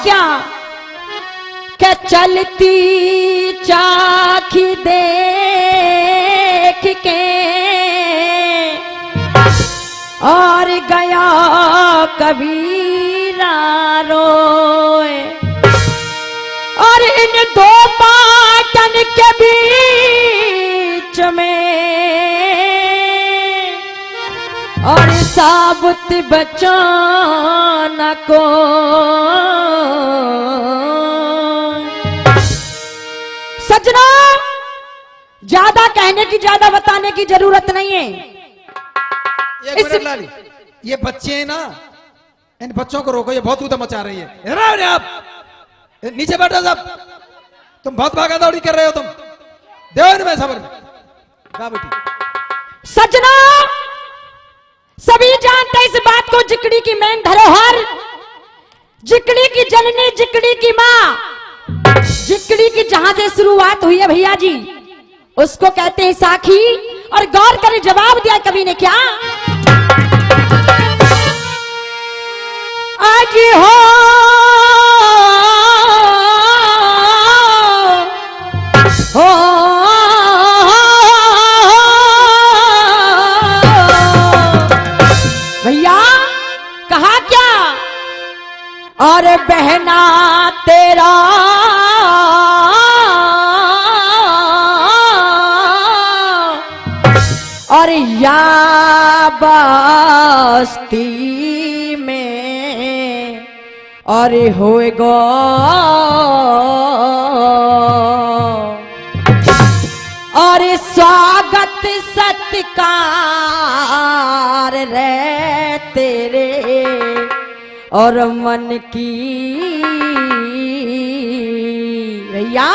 क्या कि चलती चाखी देख के और गया कबीरा रोए, और इन दो पाटन के बीच में और साबुत बचाना को। सजना, ज्यादा कहने की, ज्यादा बताने की जरूरत नहीं है। ये बच्चे हैं ना, इन बच्चों को रोको, ये बहुत ऊधम मचा रही है। आप नीचे बैठो सब, तुम बहुत भागा दौड़ी कर रहे हो, तुम देव में सबर बेटी। सजना, सभी जानते इस बात को, जिकड़ी की मेन धरोहर, जिकड़ी की जननी, जिकड़ी की माँ, जिकड़ी की जहां से शुरुआत हुई है भैया जी, उसको कहते हैं साखी। और गौर करें जवाब दिया कवि ने क्या, आज हो भैया, कहा क्या, और बहना तेरा और या बस्ती में और होएगा और स्वागत सत्कार रे तेरे और मन की भैया,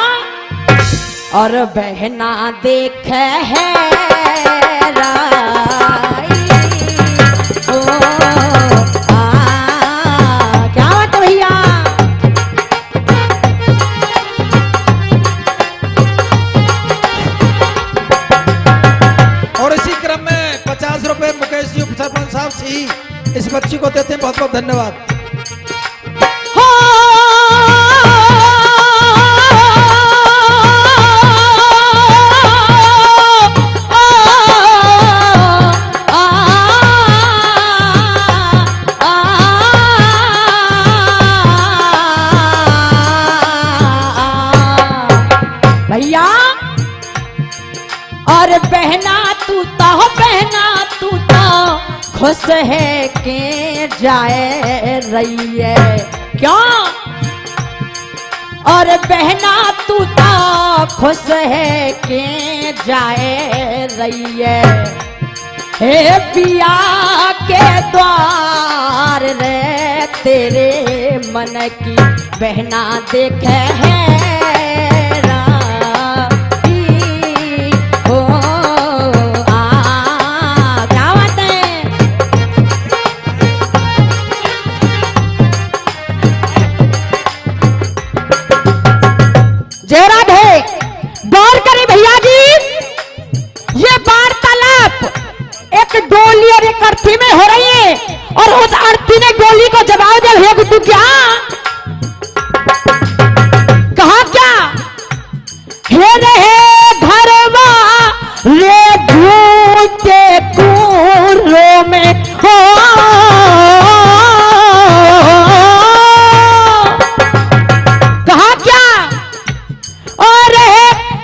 और बहना देख है क्या बात है भैया। और इसी क्रम में 50 रुपए मुकेश जी सरपंच साहब से ही इस बच्ची को देते हैं। बहुत बहुत धन्यवाद। भैया, और बहना तू तो, बहना तू तो खुश है के जाए रही है क्यों, और बहना तू तो खुश है के जाए रही है, हे पिया के द्वार रे तेरे मन की बहना देखे है गौर करें भैया जी, ये वार्तालाप एक डोली और एक अर्थी में हो रही है, और उस अर्थी ने डोली को जवाब दिया, हे गुड्डू क्या कहा, क्या हे रहे घरवा रे भूते कूरों में हो, कहा क्या, और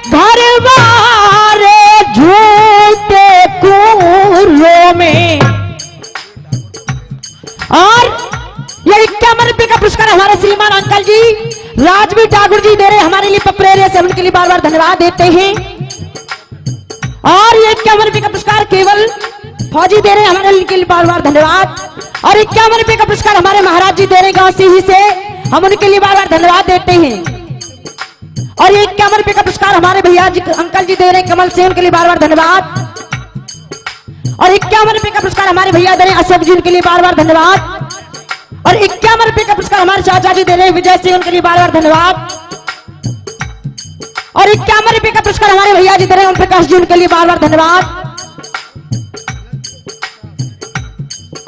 घर वाले झूठे कूरों में। और ये 51 रुपए का पुरस्कार हमारे श्रीमान अंकल जी राजवीर ठाकुर जी दे रहे हमारे लिए पप्रेरिया से, उनके लिए बार बार धन्यवाद देते हैं। और ये 51 रुपए का पुरस्कार केवल फौजी दे रहे हमारे लिए बार बार धन्यवाद। और 51 रुपए का पुरस्कार हमारे महाराज जी दे रहे गांव सीही से, हम उनके लिए बार बार धन्यवाद देते हैं। और ये 51 रुपए का पुरस्कार हमारे भैया जी अंकल जी दे रहे हैं कमल से, उनके लिए बार बार धन्यवाद। और 51 रुपए का पुरस्कार हमारे भैया दे रहे हैं अशोक जी, उनके लिए बार बार धन्यवाद। और 51 रुपए का पुरस्कार हमारे चाचा जी दे रहे हैं विजय सिंह, उनके लिए बार बार धन्यवाद। और 51 रुपए का पुरस्कार हमारे भैया जी दे रहे हैं ओम प्रकाश जी, उनके लिए बार बार धन्यवाद।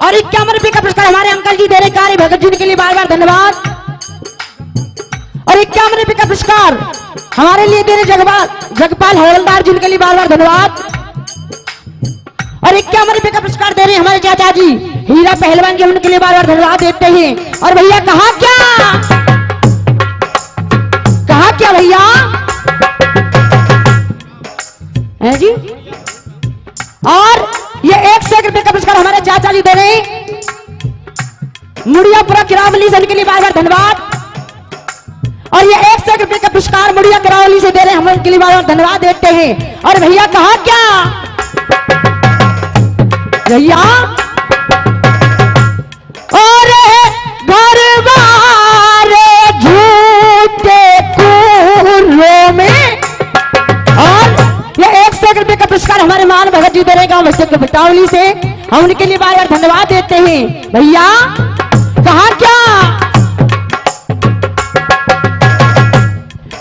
और 51 रुपए का पुरस्कार हमारे अंकल जी दे रहे कार्य भगत जी, उनके लिए बार बार धन्यवाद। और 51 रुपए का पुरस्कार हमारे लिए दे रहे जगपाल हवलदार जी, उनके लिए बार बार धन्यवाद। और 51 रुपए का पुरस्कार दे रहे हमारे चाचा जी हीरा पहलवान जी, उनके लिए बार बार धन्यवाद देते हैं। और भैया कहा क्या भैया है जी। और ये 100 रुपए का पुरस्कार हमारे चाचा जी दे रहे मुड़ियापुरा किरावली से, उनके लिए बार बार धन्यवाद। और ये 100 रुपए का पुरस्कार मुड़िया किरावली से दे रहे हम उनके लिए बार बार धन्यवाद देते हैं। और भैया कहा क्या भैया, और घर वाले झूठे कूरों में। और ये 100 रुपए का पुरस्कार हमारे मान भगत जी दे रहे गांव भटावली से, हम उनके लिए बार बार धन्यवाद देते हैं। भैया कहा क्या,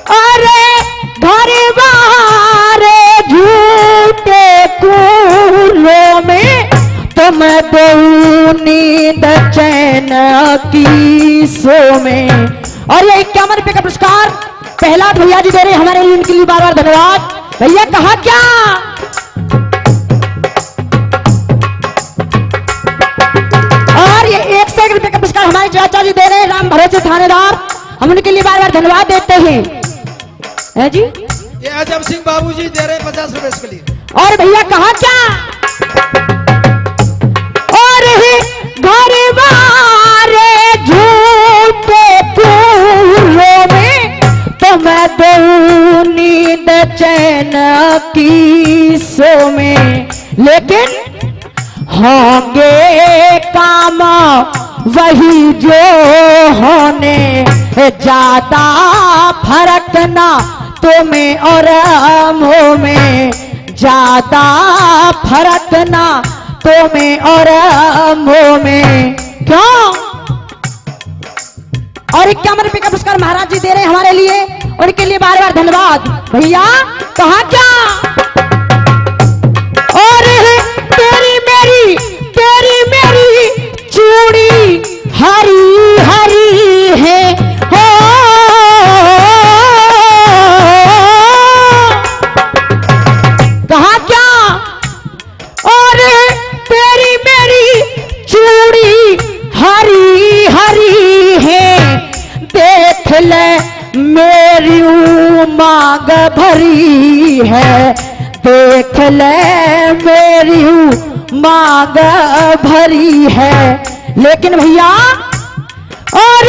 अरे घर वाले झूठे कूरों में तुम दो नींद चैन की सो में। और ये 51 रुपए का पुरस्कार पहला भैया जी दे रहे हमारे लिए, उनके लिए बार बार धन्यवाद। भैया कहा क्या, और ये 100 रुपए का पुरस्कार हमारे चाचा जी दे रहे हैं राम भरोसे थानेदार, हम उनके लिए बार बार धन्यवाद देते हैं जी। ये अजब सिंह बाबूजी दे रहे 50 रुपए इसके लिए। और भैया कहा क्या, और घर वाले झूठे कूरों में तुम दो नींद चैन की सो में। लेकिन होंगे काम वही जो होने, ज्यादा फर्क ना तुम्हें और मोह में, ज्यादा फर्क ना तुम्हें और मोह में। क्यों, और 51 रुपए का पुरस्कार महाराज जी दे रहे हैं हमारे लिए, उनके लिए बार बार धन्यवाद। भैया कहा क्या, और तेरी मेरी चूड़ी हरी हरी है हो, कहा क्या, और तेरी मेरी चूड़ी हरी हरी है, देख ले मेरी मांग भरी है, देख ले मेरी मांग भरी है। लेकिन भैया, और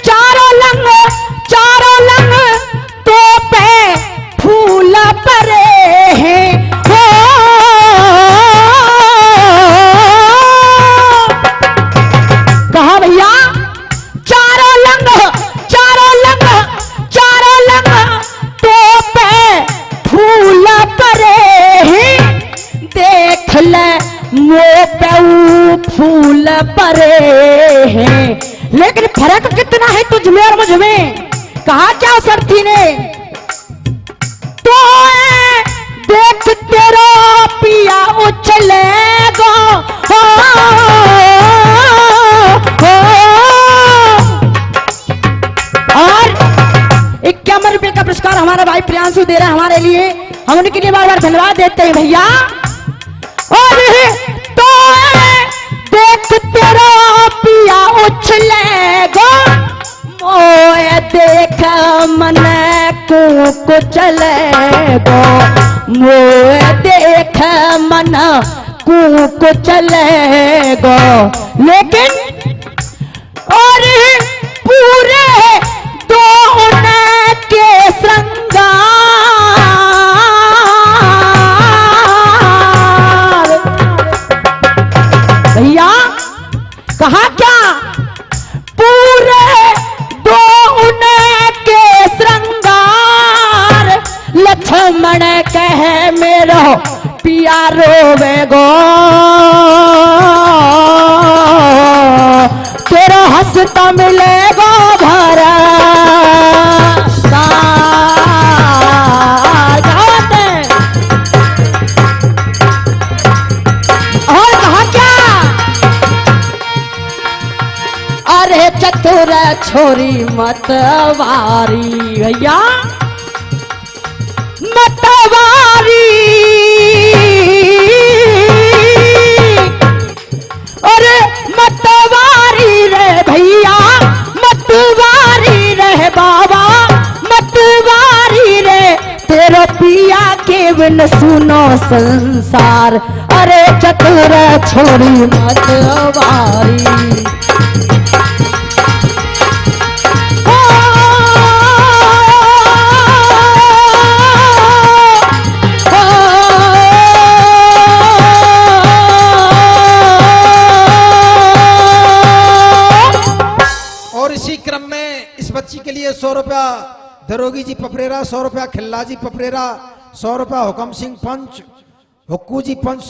चारों लंग तो पे फूल परे हैं हो, कहा भैया, चारों लंग तो पे फूल परे हैं, देख ले मुँह पे फूल परे हैं। लेकिन फर्क कितना है तुझ में और मुझ में, कहा क्या सरथी ने, तो देख तेरा पिया उछलेगा हो, और 51 रुपए का पुरस्कार हमारा भाई प्रियांशु दे रहा है हमारे लिए, हम उनके लिए बार बार धन्यवाद देते हैं भैया। और तो देख तेरा पिया उछलेगा, मोए देख मन को चलेगा, मोए देख मन को चलेगा। लेकिन और पूरे दोनों के श्रृंगार, भैया कहा क्या, पूरे दोनों के श्रृंगार, लक्ष्मण कहे मेरो पिया रोवेगो, तेरा हंसता मिलेगा भरा चतुर छोरी मतवारी भैया मतवारी अरे मतवारी रे भैया मतवारी रे बाबा मतवारी रे तेरा पिया के बिन सुनो संसार अरे चतुर छोरी मतवारी क्रम में इस बच्ची के लिए 100 रुपया दरोगी जी पपरेरा, 100 रुपया खिल्ला जी पपरेरा, 100 रुपया हुकम सिंह पंच, हुक्कू जी पंच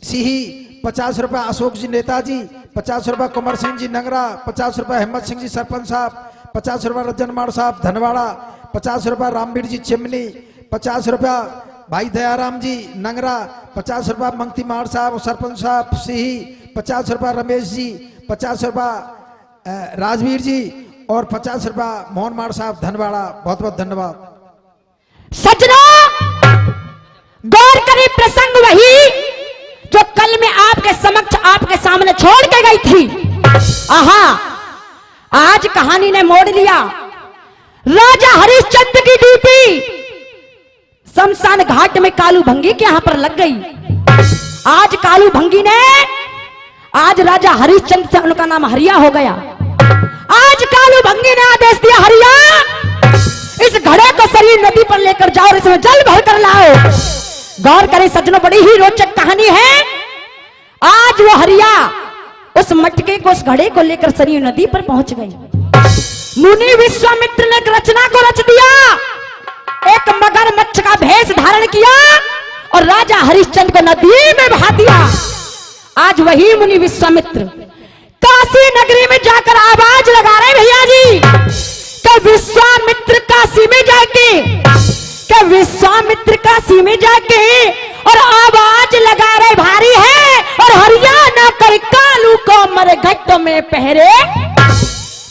सिही, 50 रुपया अशोक जी नेताजी, 50 रुपया कुंवर सिंह जी नंगरा, 50 रुपया हिम्मत सिंह जी सरपंच साहब, 50 रुपया रज्जन माड़ साहब धनवाड़ा, 50 रुपया रामवीर जी चिमनी, 50 रुपया भाई दयाराम जी नंगरा, 50 रुपया मंगती माड़ साहब सरपंच साहब सिही, 50 रुपया रमेश जी, 50 रुपया राजवीर जी और 50 रुपया मोहन माड़ साहब धनवाड़ा। बहुत बहुत धन्यवाद। सज्जनों गौर करें प्रसंग वही जो कल मैं आपके समक्ष आपके सामने छोड़ के गई थी। आहा आज कहानी ने मोड़ लिया। राजा हरिश्चंद्र की ड्यूटी शमशान घाट में कालू भंगी के यहां पर लग गई। आज कालू भंगी ने आज राजा हरिश्चंद्र से उनका नाम हरिया हो गया। आज कालू भंगी ने आदेश दिया हरिया इस घड़े को सरयू नदी पर लेकर जाओ और इसमें जल भर कर लाओ। गौर करें सज्जनों बड़ी ही रोचक कहानी है। आज वो हरिया उस मटके को उस घड़े को लेकर सरयू नदी पर पहुंच गई। मुनि विश्वामित्र ने रचना को रच दिया, एक मगरमच्छ का भेष धारण किया और राजा हरिश्चंद्र को नदी में बहा दिया। आज वही मुनि विश्वामित्र काशी नगरी में जाकर आवाज लगा रहे भैया जी कि विश्वामित्र काशी में जाके कि विश्वामित्र काशी में जाके और आवाज लगा रहे भारी है और हरियाणा कर कालू को मर घट में पहरे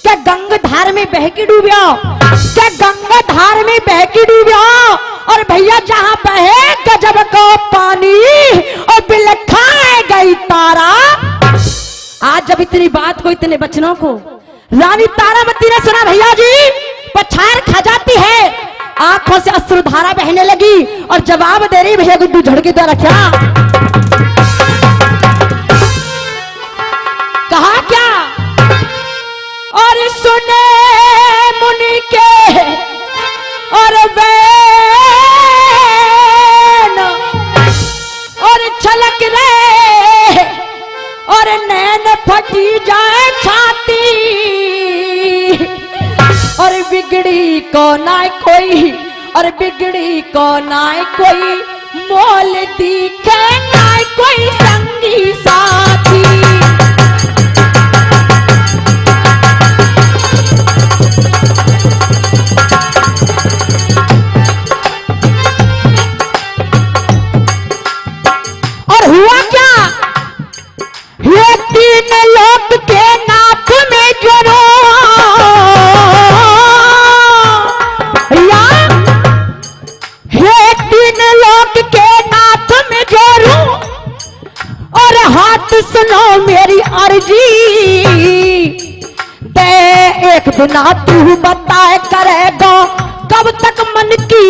क्या गंगाधार में बहकी डूबिया क्या गंगाधार में बहकी डूबिया और भैया जहां बहे गजब को पानी और बिलखाए गई तारा। आज जब इतनी बात को इतने बचनों को रानी तारामती ने सुना भैया जी पछाड़ खा जाती है, आंखों से अश्रुधारा बहने लगी और जवाब दे रही भैया गुड्डू झड़के द्वारा क्या कहा क्या और सुने मुनि के और वैन और छलक रे और नैन फटी जाए छाती और बिगड़ी को ना कोई और बिगड़ी को ना कोई मोल दिखे ना कोई संगी साथी। और हुआ क्या ये तीन लोक के नाथ में जरो या ये तीन लोक के नाथ में जरो और हाथ सुनो मेरी अर्जी दे एक दिन तू बताए करेगा कब तक मन की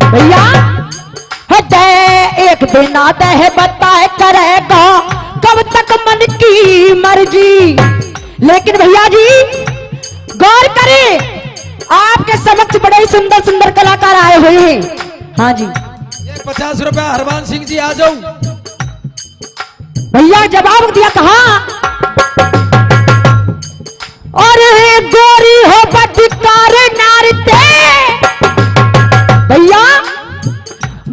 भैया दे एक दिन दे बताए करेगा कब तक मन की मर्जी। लेकिन भैया जी गौर करें आपके समक्ष बड़े ही सुंदर सुंदर कलाकार आए हुए हैं। हाँ जी ये 50 रुपया हरमान सिंह जी आ जाओ। भैया जवाब दिया कहा और गोरी हो बदकार नारते भैया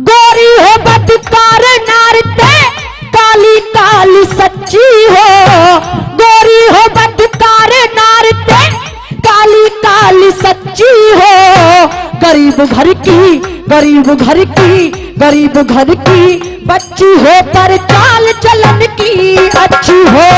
गोरी हो बदकार नारते काली काली सच्ची हो गोरी हो बदकार नारते काली काली सच्ची हो गरीब घर की गरीब घर की गरीब घर की बच्ची हो पर चाल चलन की अच्छी हो।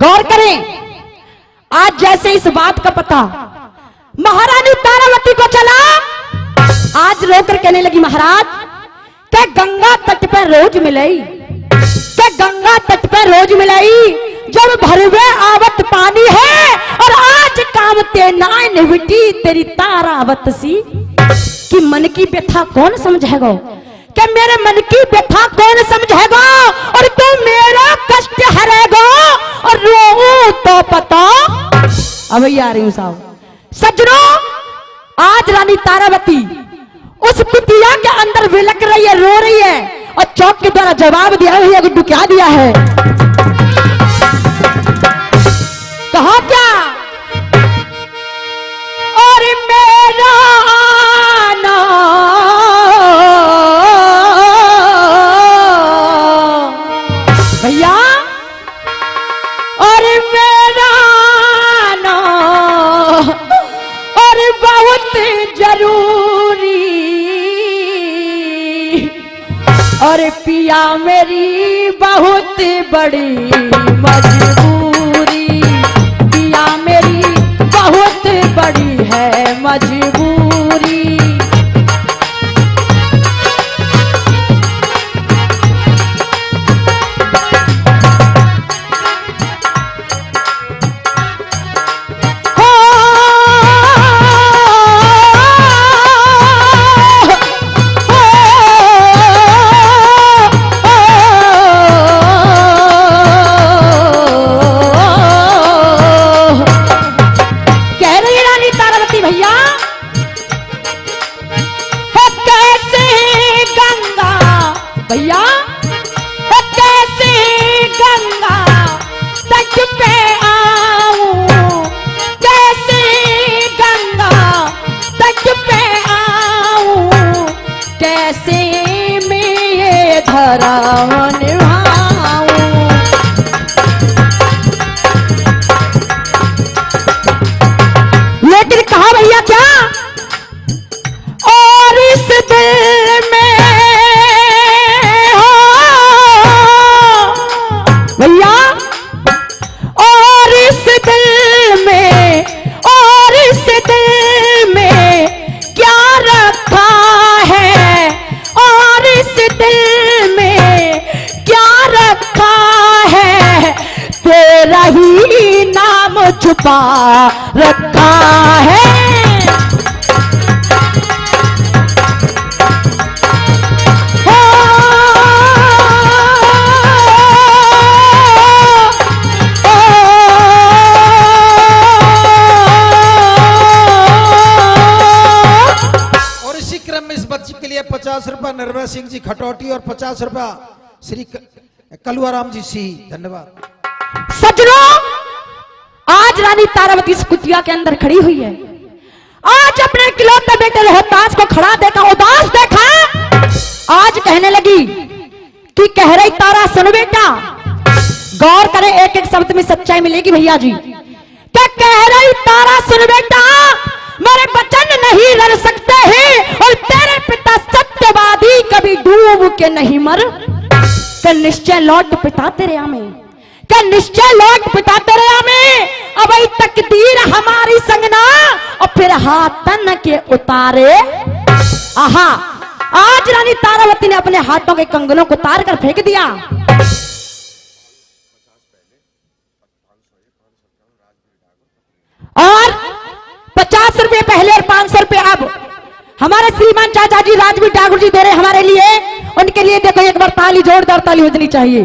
गौर करें, आज जैसे इस बात का पता महारानी तारावती को चला, आज रोकर कहने लगी महाराज के गंगा तट पर रोज मिलई, के गंगा तट पर रोज मिलई, जब भरवे आवत पानी है, और आज काम ते नाय निवटी तेरी तारावत सी। कि मन की व्यथा कौन समझेगा, कि मेरे मन की व्यथा कौन समझेगा, और तू मेरा कष्ट हरेगा, और रो तो पता। अब आ रही हूं साहब। सज्जनों, आज रानी तारावती उस कुटिया के अंदर विलक रही है, रो रही है, और चौक के द्वारा जवाब दिया है। गुड्डू क्या दिया है, कहा क्या, और मेरा आना भैया, और मेरा आना और बहुत जरूरी, और पिया मेरी बहुत बड़ी मजबूरी, पिया मेरी बहुत बड़ी है मजबूरी। लेकिन कहा भैया क्या, और इस दिल में हो भैया, और इस दिल में, और इस दिल में क्या रखा है, और इस दिल में क्या रखा है, तेरा ही नाम छुपा रखा है। और इसी क्रम में इस बच्ची के लिए 50 रुपया निर्भय सिंह जी खटौटी और 50 रुपया श्री कलुआराम जी सी। धन्यवाद। सज्जनों, आज रानी तारावती इस कुटिया के अंदर खड़ी हुई है। आज अपने इकलौते बेटे रोहतास को खड़ा देखा, उदास देखा, आज कहने लगी कि कह रही तारा सुन बेटा, गौर करें, एक एक शब्द में सच्चाई मिलेगी भैया जी। क्या कह रही तारा सुन बेटा, मेरे वचन नहीं लड़ सकते हैं, और तेरे पिता सत्यवादी कभी डूब के नहीं मर, कि निश्चय लौट पिता तेरे आमे, क्या निश्चय लौट पिता तेरे आमे, अब तकदीर हमारी संगना, और फिर हाथन के उतारे। आहा, आज रानी तारावती ने अपने हाथों के कंगनों को उतार कर फेंक दिया। और 50 रुपए पहले और 500 रुपए अब हमारे श्रीमान चाचा जी राजवीर ठाकुर जी दे रहे हमारे लिए, उनके लिए देखो एक बार ताली, जोरदार ताली होनी चाहिए।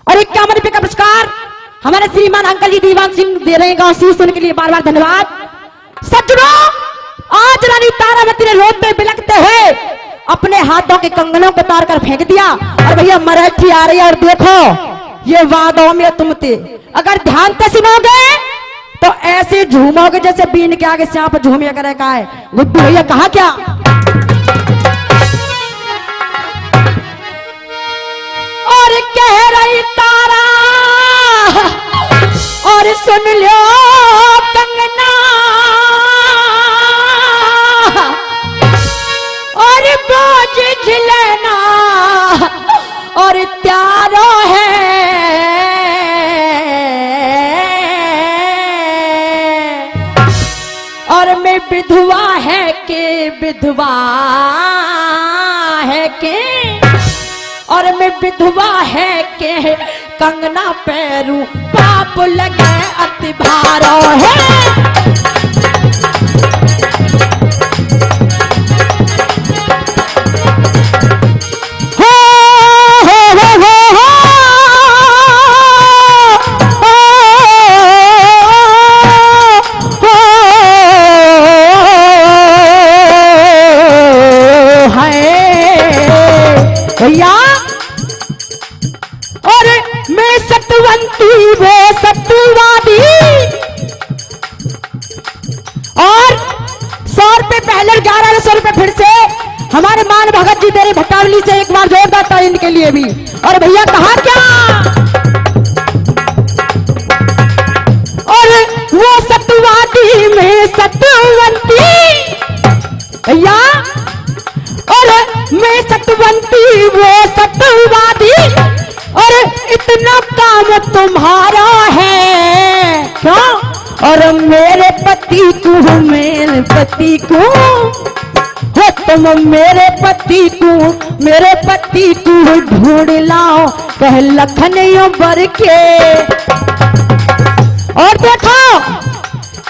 और 51 रुपए का पुरस्कार हमारे श्रीमान अंकल जी दीवान सिंह दे रहे हैं गांव शीश, उनके लिए बार बार धन्यवाद। सज्जनों, आज रानी तारावती ने रोते बिलखते हुए अपने हाथों के कंगनों को उतार कर फेंक दिया। और भैया मराठी आ रही है, और देखो ये वादों में तुम थे, अगर ध्यान से सुनोगे तो ऐसे झूमोगे जैसे बीन के आगे सांप झूमिया करे। का है गुड्डू भैया, कहा क्या, और कह रही तारा, और सुन लो कंगना, और बोझ झिलना, और त्यारो है विधवा है के, और मैं विधवा है के कंगना पैरू पाप लगे अति भारो है। भैया और मैं सत्यवंती वो सत्यवादी, और 100 रुपए पहले 1100 रुपए फिर से हमारे मान भगत जी तेरे भट्टावली से एक बार जोरदार ताली इनके लिए भी। और भैया कहा क्या, और वो सत्यवादी में सत्यवंती भैया, और मैं सत्यवंती वो सत्यवादी, और इतना काम तुम्हारा है क्या, और मेरे पति को हो तुम मेरे पति को ढूंढ लाओ कह लखनऊ बर के। और देखो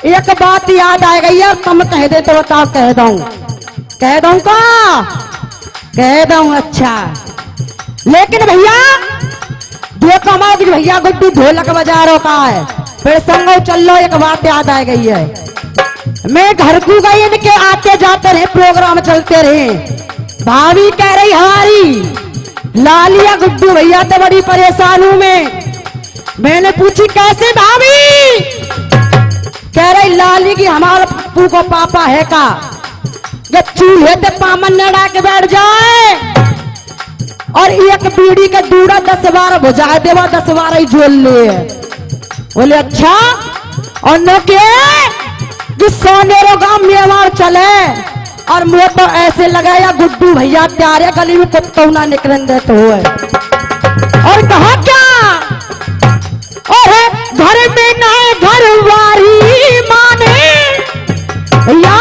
एक बात याद आ गई है, तुम कह दे तो बताओ, कह दूं का कह दूं अच्छा। लेकिन भैया देखो हमारे भैया गुड्डू ढोलक बजा रहा का है, फिर संग चल लो। एक बात याद आ गई है, मैं घर को गई, इनके आते जाते रहे, प्रोग्राम चलते रहे। भाभी कह रही हमारी लालिया गुड्डू भैया तो बड़ी परेशान हूं मैंने पूछी कैसे भाभी, कह रही लाली की हमारा पप्पू को पापा है का, जब चूल्हे पे पामन लड़ा के बैठ जाए और एक बीड़ी का दूरा 10-12 बुझा देवा, 10-12 ही जोल ले। बोले अच्छा, और न के जो सोनेरो गांव मेवाड़ चले, और मुझे तो ऐसे लगाया गुड्डू भैया त्यारे गली में कुत्तौना निकलन देते हुए। और कहा क्या, और घर में नए घर वारी माने भैया,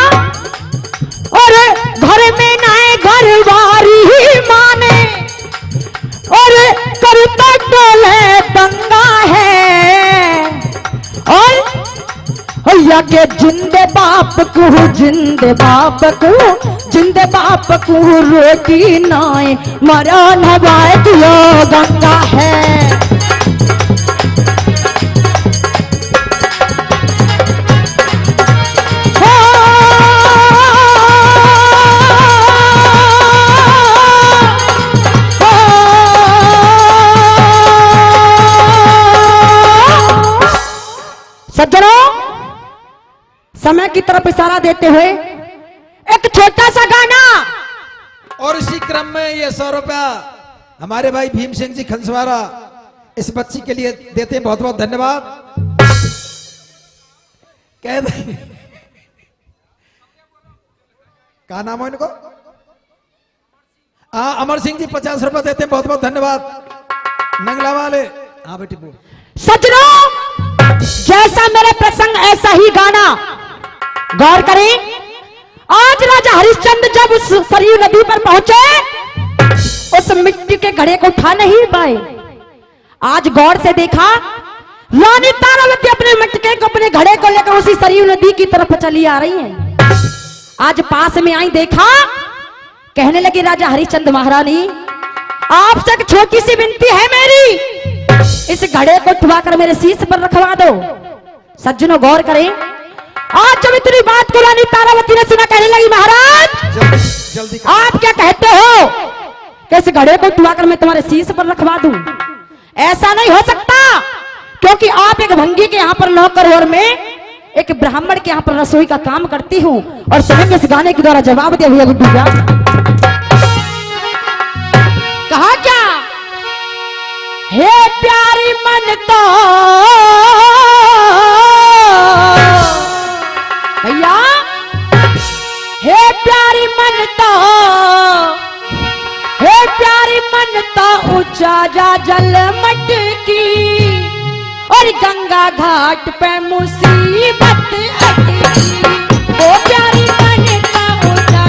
और घर में नए घर वारी माने, और करता टोले दंगा है, और भैया के जिंदे बाप को रोटी नाई मरा नवाए दियो गंगा है। सज्जनों, समय की तरफ इशारा देते हुए एक छोटा सा गाना, और इसी क्रम में ये 100 रुपया हमारे भाई भीम सिंह जी खंसवारा इस बच्ची के लिए देते हैं, बहुत बहुत धन्यवाद। कह दे क्या नाम है इनको, अमर सिंह जी 50 रुपया देते हैं, बहुत बहुत धन्यवाद। नंगला वाले हाँ बेटी बोल। सज्जनों, जैसा मेरे प्रसंग ऐसा ही गाना, गौर करें। आज राजा हरिश्चंद्र जब उस सरयू नदी पर पहुंचे, उस मिट्टी के घड़े को उठा नहीं पाए। आज गौर से देखा, रानी तारावती अपने मटके को, अपने घड़े को लेकर उसी सरयू नदी की तरफ चली आ रही हैं। आज पास में आई, देखा, कहने लगी राजा हरिश्चंद्र महारानी, आपसे एक छोटी सी विनती है मेरी, इस घड़े को उठवाकर मेरे शीश पर रखवा दो। सज्जनों गौर करें, आज जब इतनी बात को रानी तारावती ने सुना, कहने लगी महाराज जल्दी आप क्या कहते हो, कैसे घड़े को उठवाकर मैं तुम्हारे शीश पर रखवा दूं? ऐसा नहीं हो सकता, क्योंकि आप एक भंगी के यहाँ पर नौकर और मैं एक ब्राह्मण के यहाँ पर रसोई का काम करती हूँ। और स्वयं इस गाने के द्वारा जवाब दिया भैया गुड्डू क्या कहा, क्या हे प्यारी मन तो भैया, हे प्यारी मन तो, हे प्यारी मन तो ऊंचा जा जल मटकी, और गंगा घाट पे मुसीबत अटकी। ओ प्यारी मन तो ऊंचा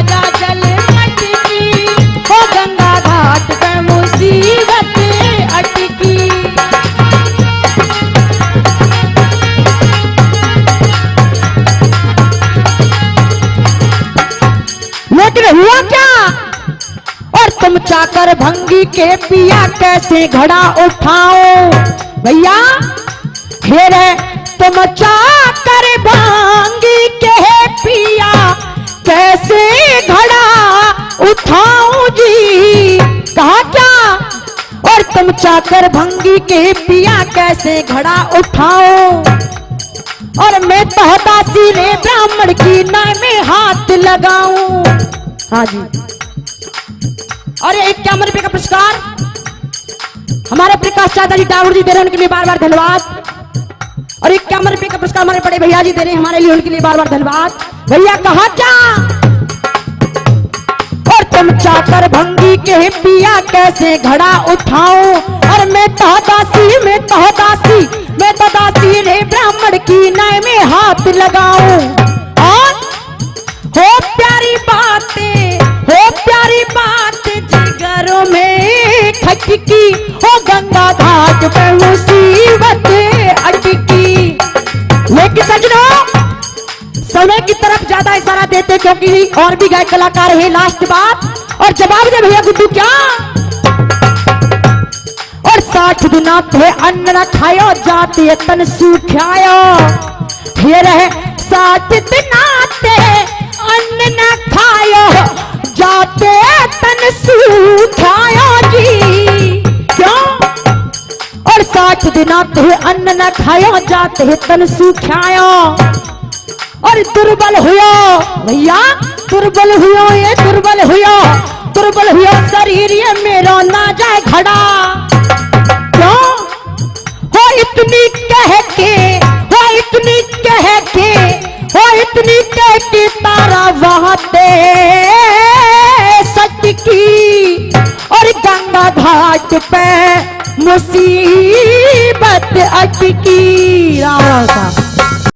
चाकर भंगी के पिया कैसे घड़ा उठाओ भैया। फिर तुम चाकर भंगी के पिया कैसे घड़ा उठाऊं जी। कहा क्या? और तुम चाकर भंगी के पिया कैसे घड़ा उठाओ। और मैं तो दासी रे ब्राह्मण की नाय में हाथ लगाऊं। हाँ जी। और 51 रुपए का पुरस्कार हमारे प्रकाश चाचा जी ठाकुर जी दे रहे हैं, उनके लिए बार बार धन्यवाद। और 51 रुपए का पुरस्कार हमारे बड़े भैया जी दे रहे हैं हमारे लिए, उनके लिए बार बार धन्यवाद। भैया कहा क्या? और तुम चाकर भंगी के पिया कैसे घड़ा उठाऊं। और मैं तो दासी मैं तो दासी रे ब्राह्मण की नाय में हाथ लगाऊं। और हो प्यारी बात जिगरों में खटकी। हो गंगा घाट पे मुसीबत अटकी। लेकिन सजनों समय की तरफ ज्यादा इशारा देते क्योंकि और भी गायक कलाकार है। लास्ट बात और जवाब दे भैया गुड्डू क्या? और 60 दिना थे अन्न न खायो जाते तन सूखायो। फिर है 60 दिना थे अन्न न खायो जाते तन सूखायो जी। क्यों? और 60 दिना थे अन्न न खायो जाते तन सूखायो। और दुर्बल हुयो भैया दुर्बल हुयो ये दुर्बल हुयो शरीर ये मेरो ना जाए घड़ा। क्यों? हो इतनी कह के तारा वहाते सटकी। और गंगा घाट पे मुसीबत अटकी। राम